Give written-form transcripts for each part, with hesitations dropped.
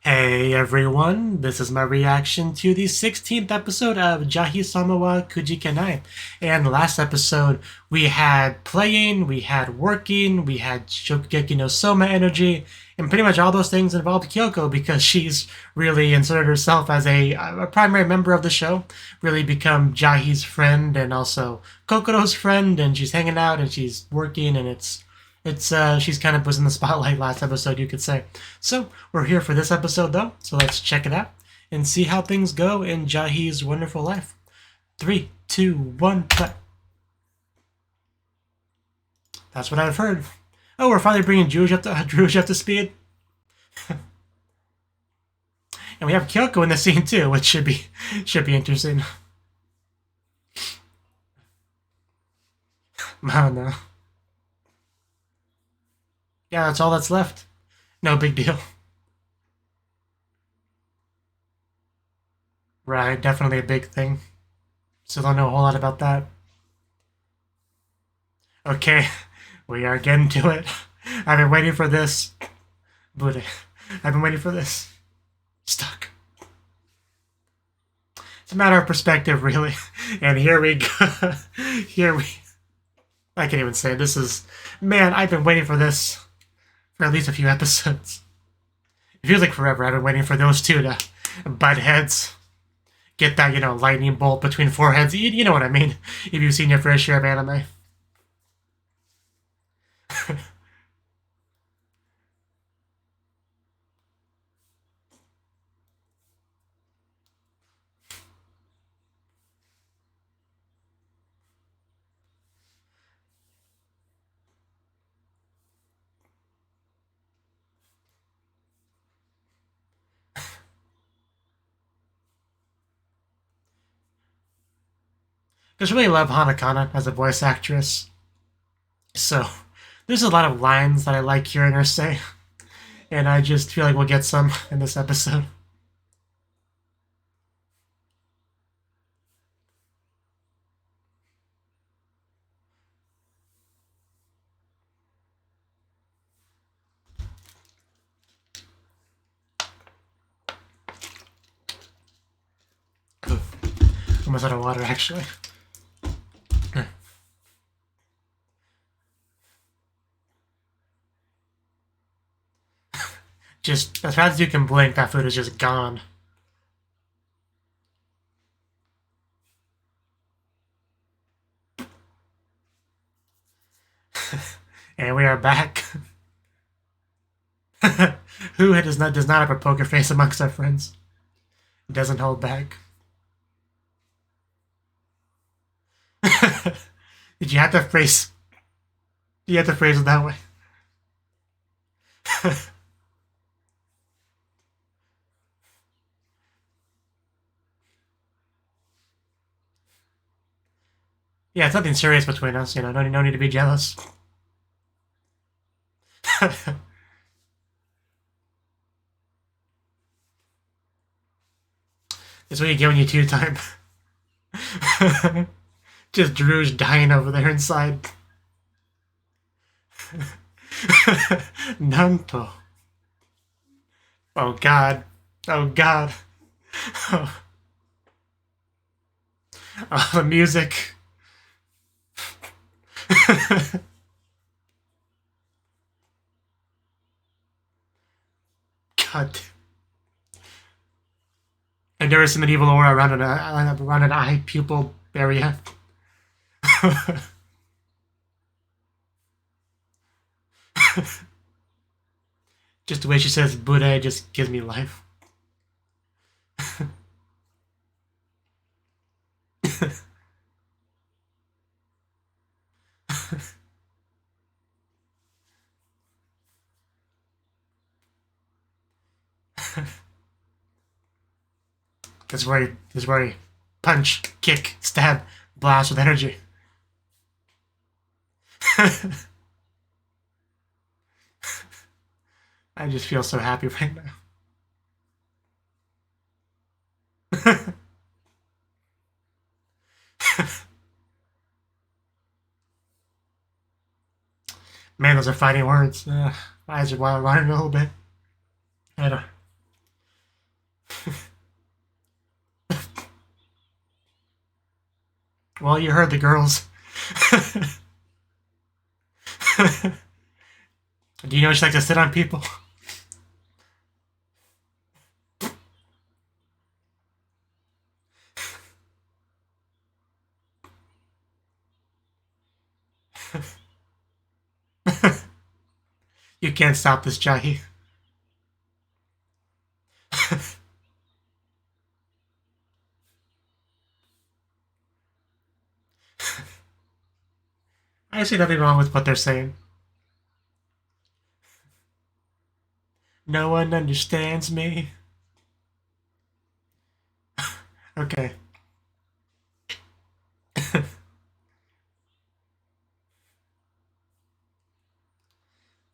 Hey everyone, this is my reaction to the 16th episode of Jahy-sama wa Kujikenai. And last episode, we had playing, we had working, we had Shokugeki no Soma energy, and pretty much all those things involved Kyoko because she's really inserted herself as a primary member of the show, really become Jahi's friend and also Kokoro's friend, and she's hanging out and she's working, and it's she's kind of was in the spotlight last episode, you could say. So we're here for this episode though, so let's check it out and see how things go in Jahi's wonderful life. 3, 2, 1, play. That's what I've heard. Oh, we're finally bringing Druge up to speed. And we have Kyoko in the scene too, which should be interesting. Oh no. Yeah, that's all that's left. No big deal. Right, definitely a big thing. Still don't know a whole lot about that. Okay, we are getting to it. I've been waiting for this. Buddha. I've been waiting for this. Stuck. It's a matter of perspective, really. And here we go. Here we. I can't even say it. This is. Man, I've been waiting for this for at least a few episodes. It feels like forever. I've been waiting for those two to butt heads. Get that, lightning bolt between foreheads. You know what I mean. If you've seen your fair share of anime. I just really love Hanakana as a voice actress. So there's a lot of lines that I like hearing her say, and I just feel like we'll get some in this episode. Almost out of water, actually. Just as fast as you can blink, that food is just gone. And we are back. Who does not have a poker face amongst our friends? Doesn't hold back. Did you have to phrase? You have to phrase it that way. Yeah, it's nothing serious between us. No need to be jealous. This is what you get when you two time. Just Drew's dying over there inside. Nanto. Oh god. Oh god. Oh, oh the music. God. I've never seen medieval aura around an eye pupil area. Just the way she says Buddha just gives me life. This is where he punch, kick, stab, blast with energy. I just feel so happy right now. Man, those are fighting words. My eyes are running a little bit. I don't. Well, you heard the girls. Do you know she likes to sit on people? You can't stop this, Jahy. I see nothing wrong with what they're saying. No one understands me. Okay.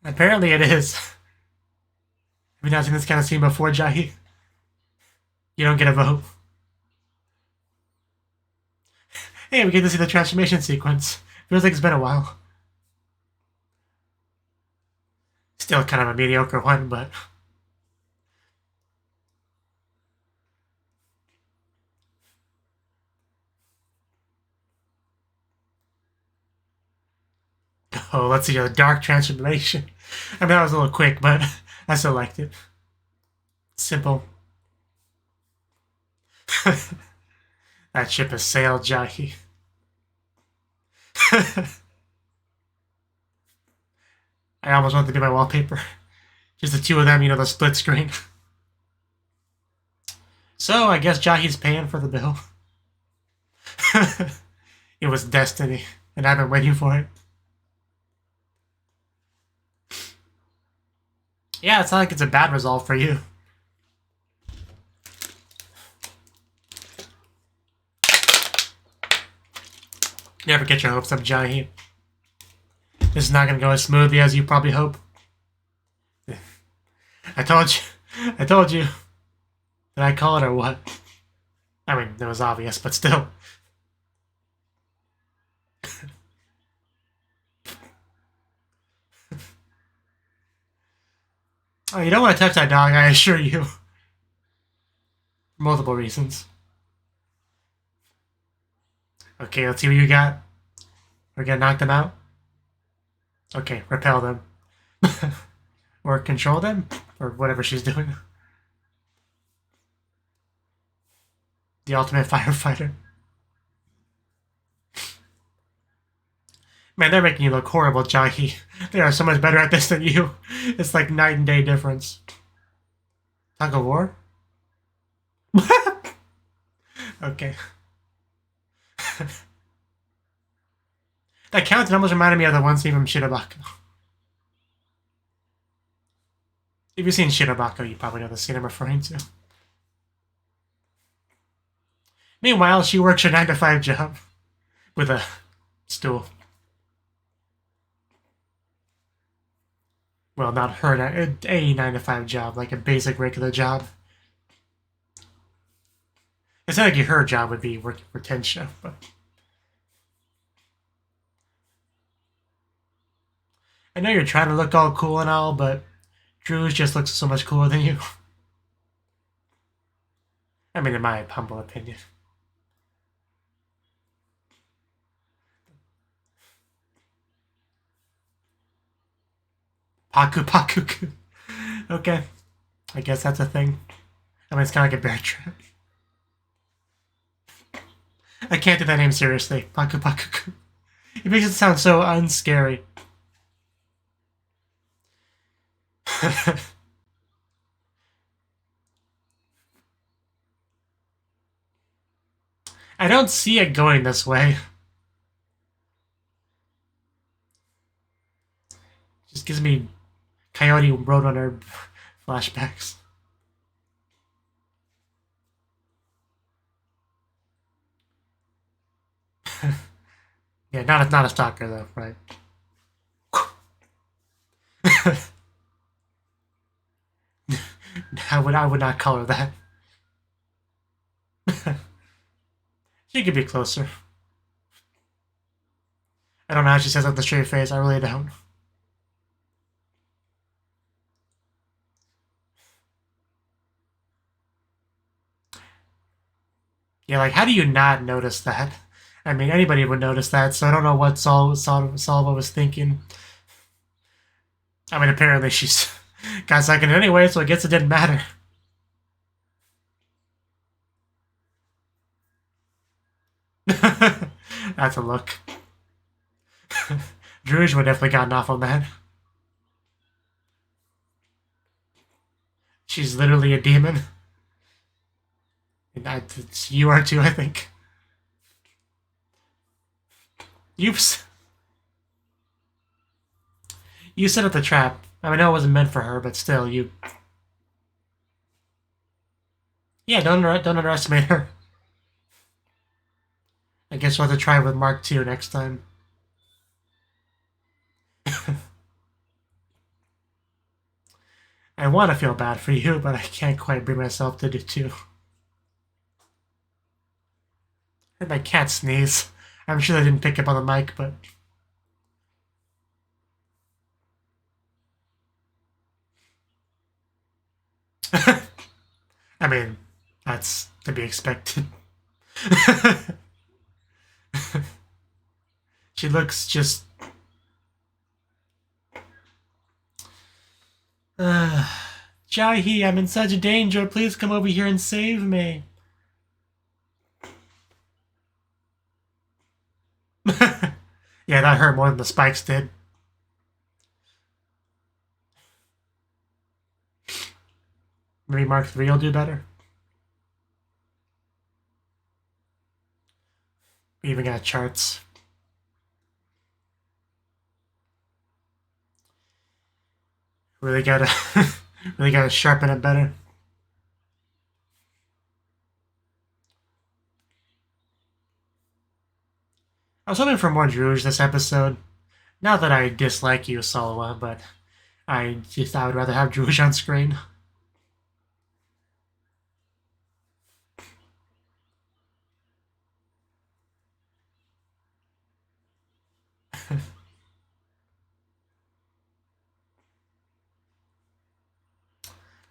Apparently it is. Have you not seen this kind of scene before, Jahy? You don't get a vote. Hey, we get to see the transformation sequence. Feels like it's been a while. Still kind of a mediocre one, but... Oh, let's see a dark transformation. I mean, that was a little quick, but I still liked it. Simple. That ship has sailed, Jahy. I almost want to do my wallpaper. Just the two of them, you know, the split screen. So, I guess Jahy's paying for the bill. It was destiny, and I've been waiting for it. Yeah, it's not like it's a bad result for you. Never get your hopes up, Jahy. This is not going to go as smoothly as you probably hope. I told you. Did I call it or what? I mean, it was obvious, but still. Oh, you don't want to touch that dog, I assure you. For multiple reasons. Okay, let's see what you got. We're gonna knock them out? Okay, repel them. Or control them? Or whatever she's doing. The ultimate firefighter. Man, they're making you look horrible, Jahy. They are so much better at this than you. It's like night and day difference. Tug of war? Okay. That counts. It almost reminded me of the one scene from Shirobako. If you've seen Shirobako, you probably know the scene I'm referring to. Meanwhile, she works her 9-to-5 job with a stool. Well, not her, a 9-to-5 job, like a basic regular job. It's not like her job would be working for Tensha, but... I know you're trying to look all cool and all, but Drew's just looks so much cooler than you. I mean, in my humble opinion. Paku. Okay. I guess that's a thing. I mean, it's kind of like a bear trap. I can't take that name seriously. Paku. It makes it sound so unscary. I don't see it going this way. Just gives me Coyote Roadrunner flashbacks. Yeah, not a stalker though, right? I would not color that. She could be closer. I don't know how she says it with a straight face. I really don't. Yeah, like, how do you not notice that? I mean, anybody would notice that, so I don't know what Salva was thinking. I mean, apparently she's got second anyway, so I guess it didn't matter. That's a look. Druge would definitely gotten off on that. She's literally a demon. And you are too, I think. Oops. You set up the trap. I mean, I know it wasn't meant for her, but still, you... Yeah, don't underestimate her. I guess we'll have to try with Mark II next time. I want to feel bad for you, but I can't quite bring myself to do too. I heard my cat sneeze. I'm sure they didn't pick up on the mic, but... I mean, that's to be expected. She looks just... Jahy, I'm in such danger. Please come over here and save me. Yeah, that hurt more than the spikes did. Maybe Mark III will do better. We even got charts. Really gotta really gotta sharpen it better. I was hoping for more Druge this episode. Not that I dislike you, Salwa, but I just thought I would rather have Druge on screen.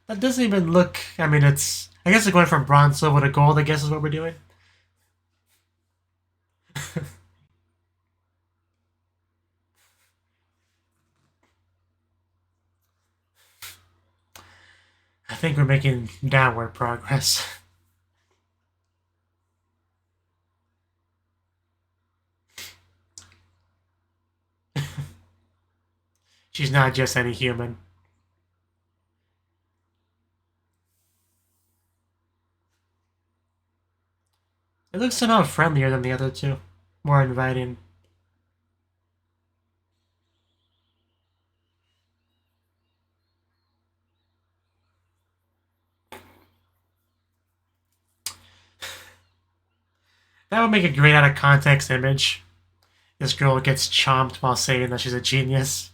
That doesn't even look... I mean, it's... I guess it's going from bronze, silver to gold, I guess is what we're doing. I think we're making downward progress. She's not just any human. It looks somehow friendlier than the other two. More inviting. That would make a great out of context image. This girl gets chomped while saying that she's a genius.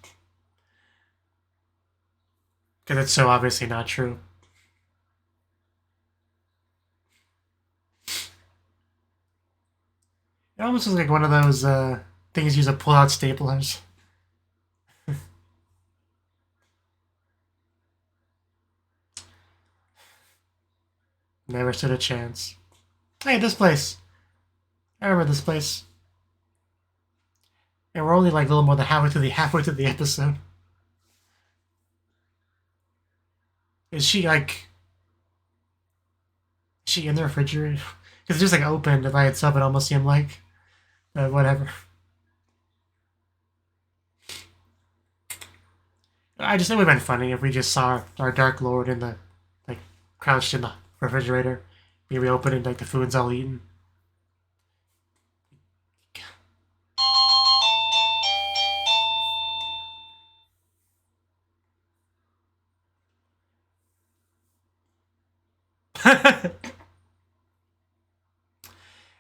Because it's so obviously not true. It almost looks like one of those things used to pull out staplers. Never stood a chance. Hey, this place. I remember this place. And we're only like a little more than halfway through the episode. Is she like... Is she in the refrigerator? Because it's just like opened by itself, it almost seemed like. Whatever. I just think it would have been funny if we just saw our Dark Lord in the... like, crouched in the refrigerator. Maybe open it like the food's all eaten.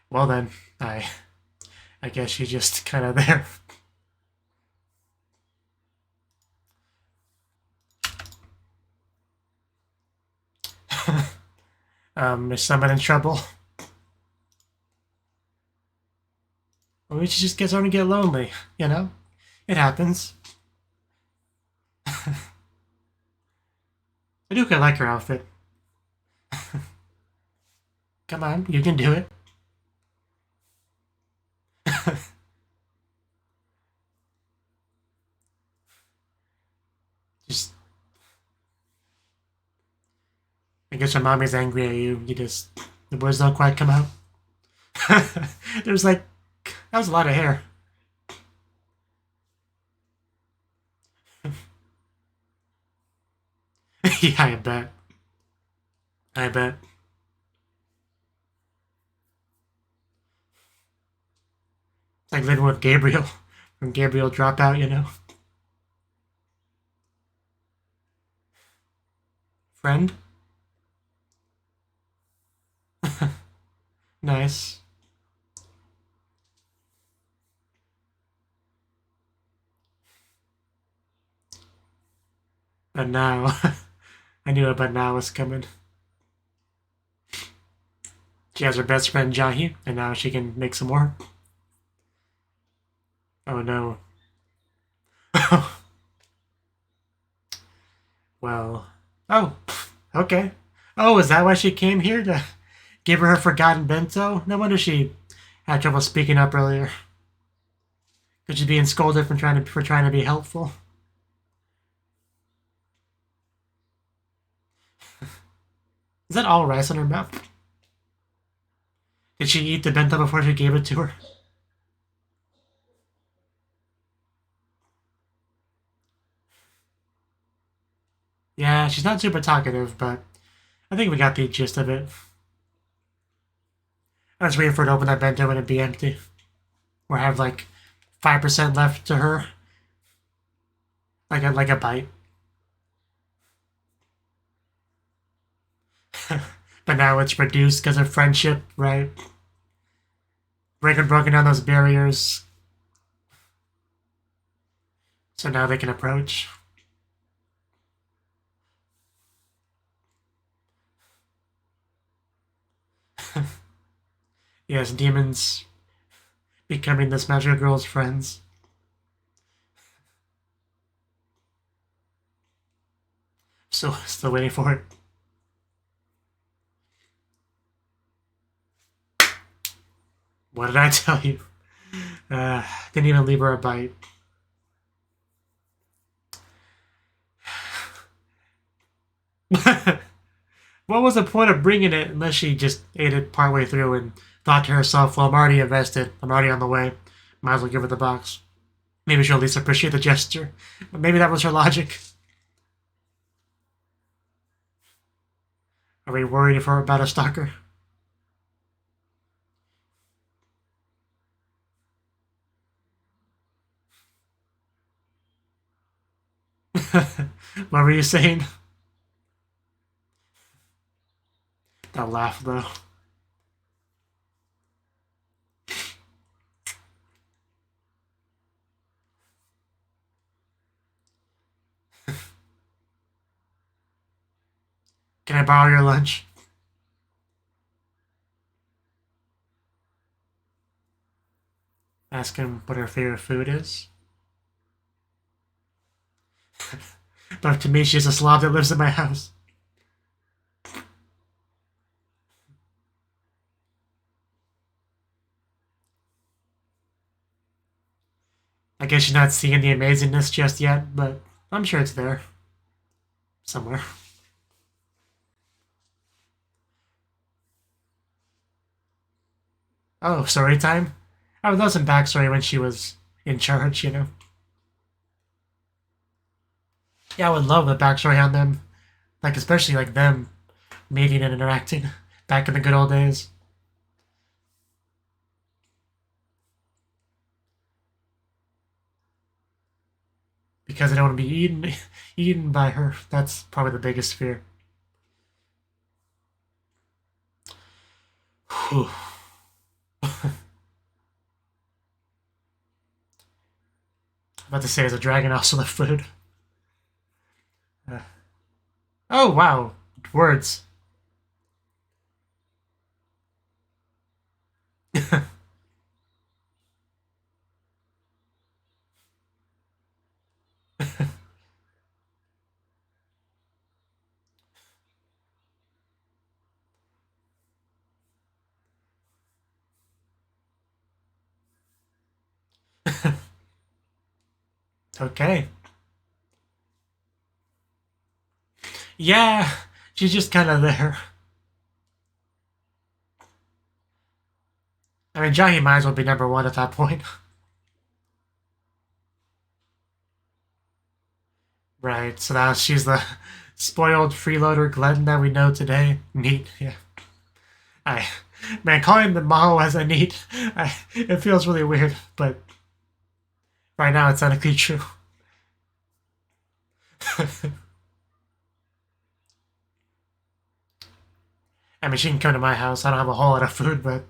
Well then, I guess she's just kind of there. Is someone in trouble? Maybe she just gets starting to get lonely, you know? It happens. I do kind of like her outfit. Come on, you can do it. I guess your mommy's angry at you. The words don't quite come out. There's like, that was a lot of hair. Yeah, I bet. I bet. It's like living with Gabriel from Gabriel Dropout, you know? Friend? Nice. But now, I knew a but now was coming. She has her best friend Jahy, and now she can make some more. Oh no. Well, oh, okay. Oh, is that why she came here to give her forgotten bento? No wonder she had trouble speaking up earlier. Because she's being scolded for trying to be helpful. Is that all rice on her mouth? Did she eat the bento before she gave it to her? Yeah, she's not super talkative, but I think we got the gist of it. I was waiting for her to open that bento and it'd be empty. Or have like 5% left to her. Like a bite. But now it's reduced because of friendship, right? Broken down those barriers. So now they can approach. Yes, demons becoming this magical girl's friends. So still waiting for it. What did I tell you? Didn't even leave her a bite. What was the point of bringing it unless she just ate it partway through and thought to herself, well, I'm already invested. I'm already on the way. Might as well give her the box. Maybe she'll at least appreciate the gesture. But maybe that was her logic. Are we worried for about a stalker? What were you saying? That laugh, though. Can I borrow your lunch? Ask him what her favorite food is. But to me, she's a slob that lives in my house. I guess she's not seeing the amazingness just yet, but I'm sure it's there. Somewhere. Oh, story time? I would love some backstory when she was in charge, you know? Yeah, I would love the backstory on them. Like, especially like them meeting and interacting back in the good old days. Because I don't want to be eaten by her. That's probably the biggest fear. Whew. About to say, is a dragon also the food? Uh, oh, wow. Words. Okay. Yeah, She's just kind of there. I mean, Jahy might as well be number one at that point. Right, so now she's the spoiled freeloader glutton that we know today. Neat, yeah. I, man, calling the Maho as a neat, it feels really weird, but right now it's technically true. I mean, she can come to my house. I don't have a whole lot of food, but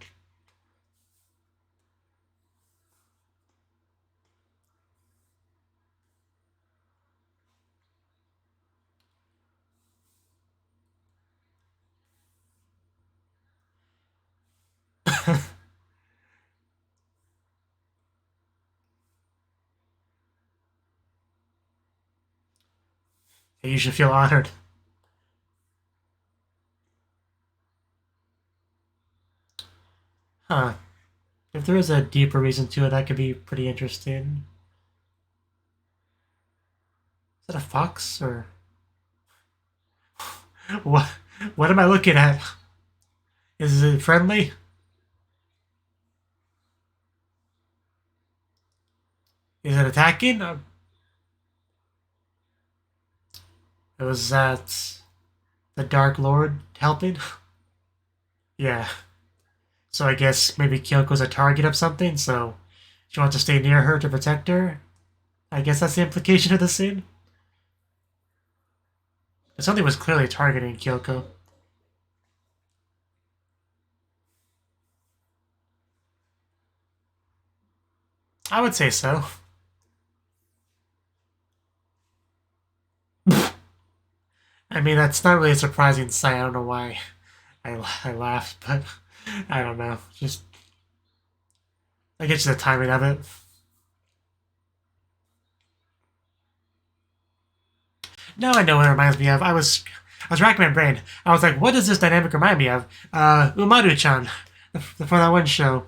you should feel honored. Huh. If there is a deeper reason to it, that could be pretty interesting. Is that a fox or what? What am I looking at? Is it friendly? Is it attacking? It was that the Dark Lord helping? Yeah. So I guess maybe Kyoko's a target of something, so she wants to stay near her to protect her? I guess that's the implication of the scene. But something was clearly targeting Kyoko. I would say so. I mean, that's not really a surprising sight. I don't know why I laughed, but I don't know. Just, I get you the timing of it. Now I know what it reminds me of. I was racking my brain. I was like, what does this dynamic remind me of? Umaru-chan, from that one show.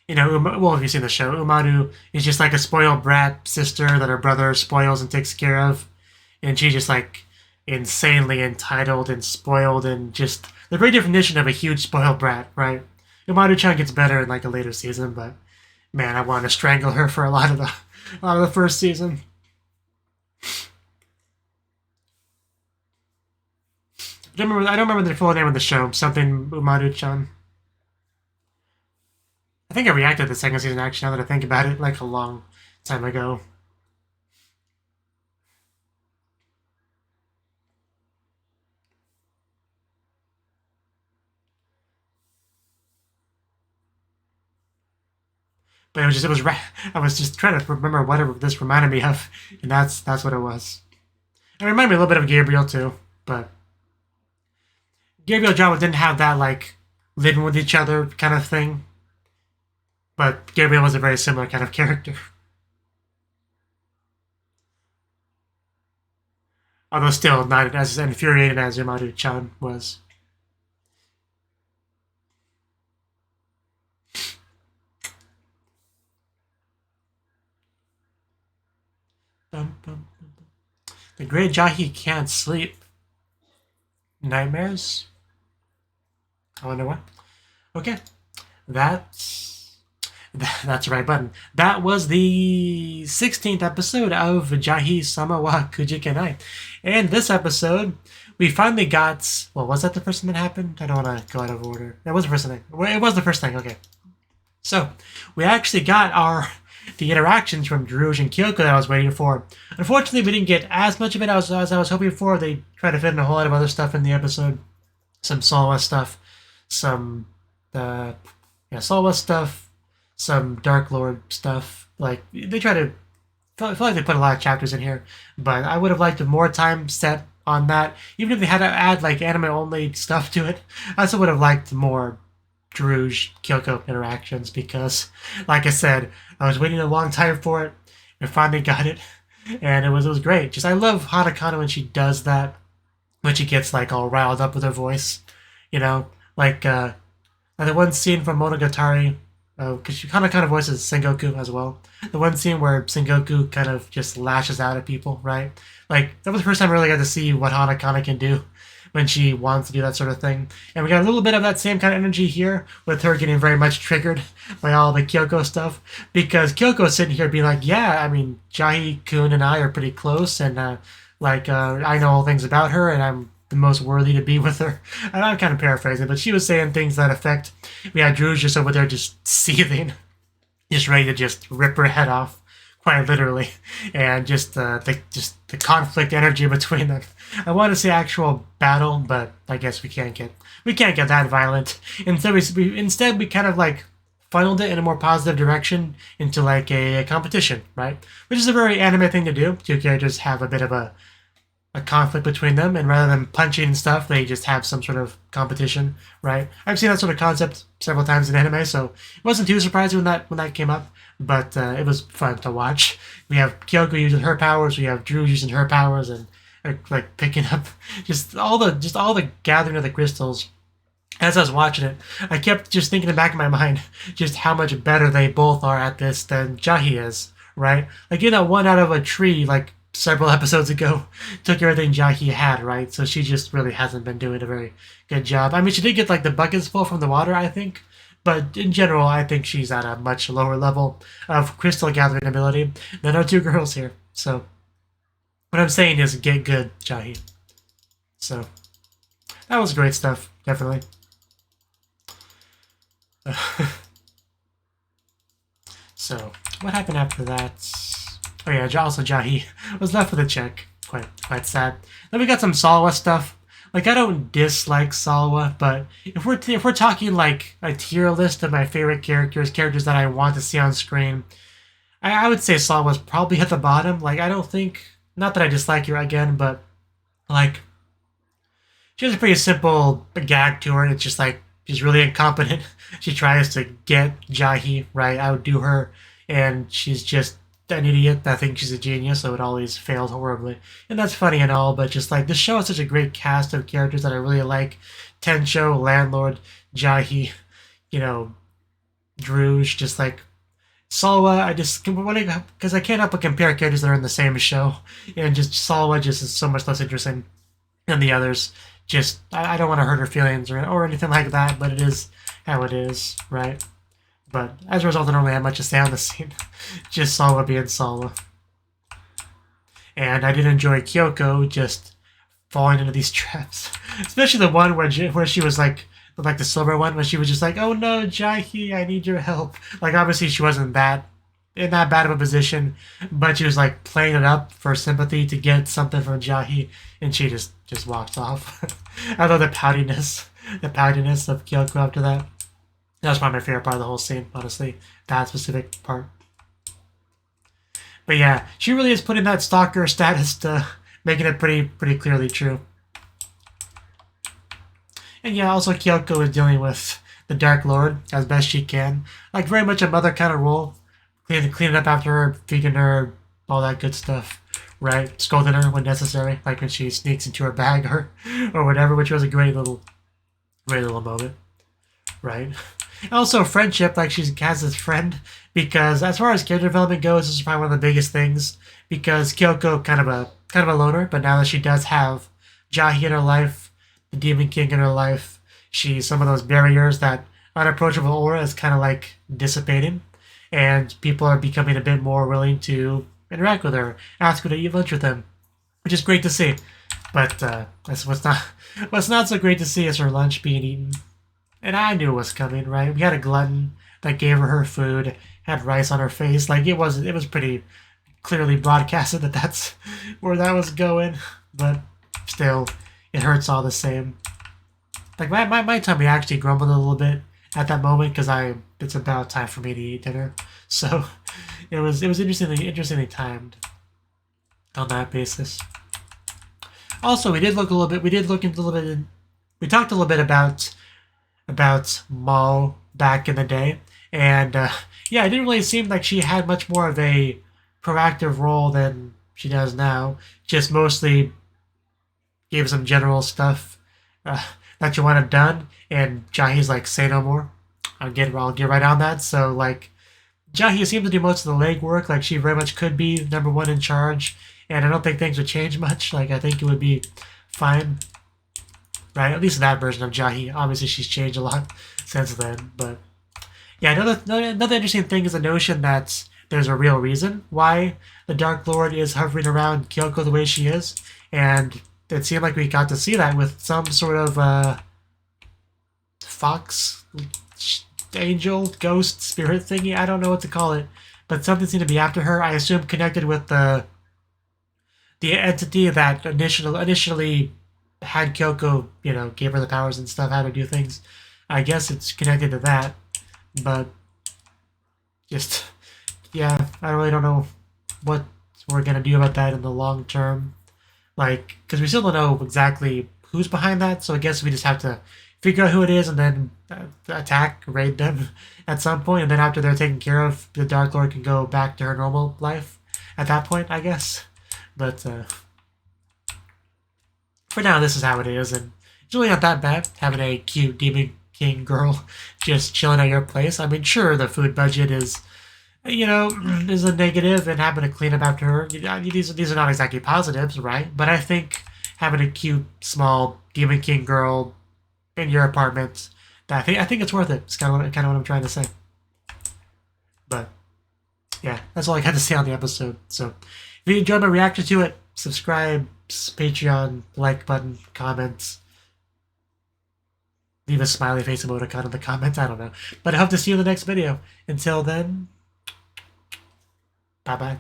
You know, well, if you've seen the show, Umaru is just like a spoiled brat sister that her brother spoils and takes care of. And she's just like insanely entitled and spoiled and just the very definition of a huge spoiled brat, right? Umaru-chan gets better in like a later season, but man, I want to strangle her for a lot of the first season. I don't remember the full name of the show. Something Umaru-chan. I think I reacted to the second season actually. Now that I think about it, like a long time ago. But I was just trying to remember what this reminded me of, and that's what it was. It reminded me a little bit of Gabriel too, but Gabriel and Drama didn't have that like living with each other kind of thing. But Gabriel was a very similar kind of character. Although still not as infuriating as Umaru-chan was. The great Jahy can't sleep. Nightmares? I wonder what. Okay. That's the right button. That was the 16th episode of Jahy-sama wa Kujikenai. And this episode, we finally got... Well, was that the first thing that happened? I don't want to go out of order. That was the first thing. It was the first thing, okay. So, we actually got the interactions from Druge and Kyoko that I was waiting for. Unfortunately, we didn't get as much of it as I was hoping for. They tried to fit in a whole lot of other stuff in the episode. Some Solwa stuff. Some... Solwa stuff. Some Dark Lord stuff. Like, they try to... I feel like they put a lot of chapters in here. But I would have liked more time set on that. Even if they had to add, like, anime-only stuff to it. I still would have liked more Druge Kyoko interactions because, like I said, I was waiting a long time for it. I finally got it, and it was great. Just I love Hanakana when she does that, when she gets like all riled up with her voice, you know, like the one scene from Monogatari because she kind of voices Sengoku as well. The one scene where Sengoku kind of just lashes out at people, right? Like, that was the first time I really got to see what Hanakana can do when she wants to do that sort of thing. And we got a little bit of that same kind of energy here, with her getting very much triggered by all the Kyoko stuff. Because Kyoko's sitting here being like, yeah, I mean, Jahy-kun and I are pretty close, and I know all things about her, and I'm the most worthy to be with her. And I'm kind of paraphrasing, but she was saying things that affect. We had Drew's just over there just seething, just ready to just rip her head off, quite literally, and just the conflict energy between them. I want to say actual battle, but I guess we can't get that violent. Instead we kind of like funneled it in a more positive direction into like a competition, right? Which is a very anime thing to do. Two characters have a bit of a conflict between them, and rather than punching and stuff, they just have some sort of competition, right? I've seen that sort of concept several times in anime, so it wasn't too surprising when that came up, but it was fun to watch. We have Kyoko using her powers, we have Drew using her powers, and like picking up just all the gathering of the crystals. As I was watching it, I kept just thinking in the back of my mind just how much better they both are at this than Jahy is, right? Like, one out of a tree, like, several episodes ago, took everything Jahy had, right? So she just really hasn't been doing a very good job. I mean, she did get, like, the buckets full from the water, I think. But in general, I think she's at a much lower level of crystal gathering ability than our two girls here. So what I'm saying is get good, Jahy. So that was great stuff, definitely. So what happened after that? Oh yeah, also Jahy was left with a check. Quite sad. Then we got some Salwa stuff. Like, I don't dislike Salwa, but if we're talking like a tier list of my favorite characters that I want to see on screen, I would say Salwa's probably at the bottom. Like, I don't think, not that I dislike her again, but like, she has a pretty simple gag to her, and it's just like, she's really incompetent. She tries to get Jahy, right, outdo her, and she's just an idiot that thinks she's a genius, so it always fails horribly. And that's funny and all, but just like, this show has such a great cast of characters that I really like. Tencho, Landlord, Jahy, Druge, just like Salwa. Because I can't help but compare characters that are in the same show, and just Salwa just is so much less interesting than the others. Just, I don't want to hurt her feelings or anything like that, but it is how it is, right? But as a result, I don't really have much to say on the scene. Just Salwa being Salwa. And I did enjoy Kyoko just falling into these traps. Especially the one where she was like the silver one, where she was just like, oh no, Jahy, I need your help. Like, obviously she wasn't in that bad of a position, but she was like playing it up for sympathy to get something from Jahy, and she just walks off. I love the poutiness of Kyoko after that. That was probably my favorite part of the whole scene, honestly, that specific part. But yeah, she really is putting that stalker status to making it pretty clearly true. And yeah, also Kyoko is dealing with the Dark Lord as best she can, like very much a mother kind of role. Cleaning up after her, feeding her, all that good stuff, right? Scolding her when necessary, like when she sneaks into her bag or whatever, which was a great little moment, right? Also, friendship, like she has this friend, because as far as character development goes, this is probably one of the biggest things, because Kyoko kind of a loner, but now that she does have Jahy in her life, the Demon King in her life, some of those barriers, that unapproachable aura is kind of like dissipating. And people are becoming a bit more willing to interact with her, ask her to eat lunch with them, which is great to see. But that's what's not so great to see is her lunch being eaten. And I knew it was coming, right? We had a glutton that gave her food, had rice on her face. Like, it was pretty clearly broadcasted that that's where that was going. But still, it hurts all the same. Like, my tummy actually grumbled a little bit at that moment, because it's about time for me to eat dinner. So it was interestingly timed on that basis. Also, we talked a little bit about Maul back in the day, and yeah, it didn't really seem like she had much more of a proactive role than she does now. Just mostly gave some general stuff that you wanted done, and Jahy's like, say no more, I'll get right on that. So like, Jahy seems to do most of the legwork. Like she very much could be number one in charge, and I don't think things would change much. Like I think it would be fine, right? At least in that version of Jahy. Obviously, she's changed a lot since then. But yeah, another interesting thing is the notion that there's a real reason why the Dark Lord is hovering around Kyoko the way she is, and it seemed like we got to see that with some sort of fox, angel, ghost, spirit thingy. I don't know what to call it, but something seemed to be after her. I assume connected with the entity that initially had Kyoko, gave her the powers and stuff, how to do things. I guess it's connected to that, but just yeah, I really don't know what we're gonna do about that in the long term. Like, because we still don't know exactly who's behind that, so I guess we just have to figure out who it is and then raid them at some point, and then after they're taken care of, the Dark Lord can go back to her normal life at that point, I guess. But for now, this is how it is, and it's really not that bad having a cute Demon King girl just chilling at your place. I mean, sure, the food budget is, is a negative, and having to clean up after her. These are not exactly positives, right? But I think having a cute, small Demon King girl in your apartment, I think it's worth it. It's kind of what I'm trying to say. But yeah, that's all I got to say on the episode. So if you enjoyed my reaction to it, subscribe, Patreon, like button, comments, leave a smiley face emoticon in the comments. I don't know. But I hope to see you in the next video. Until then, bye-bye.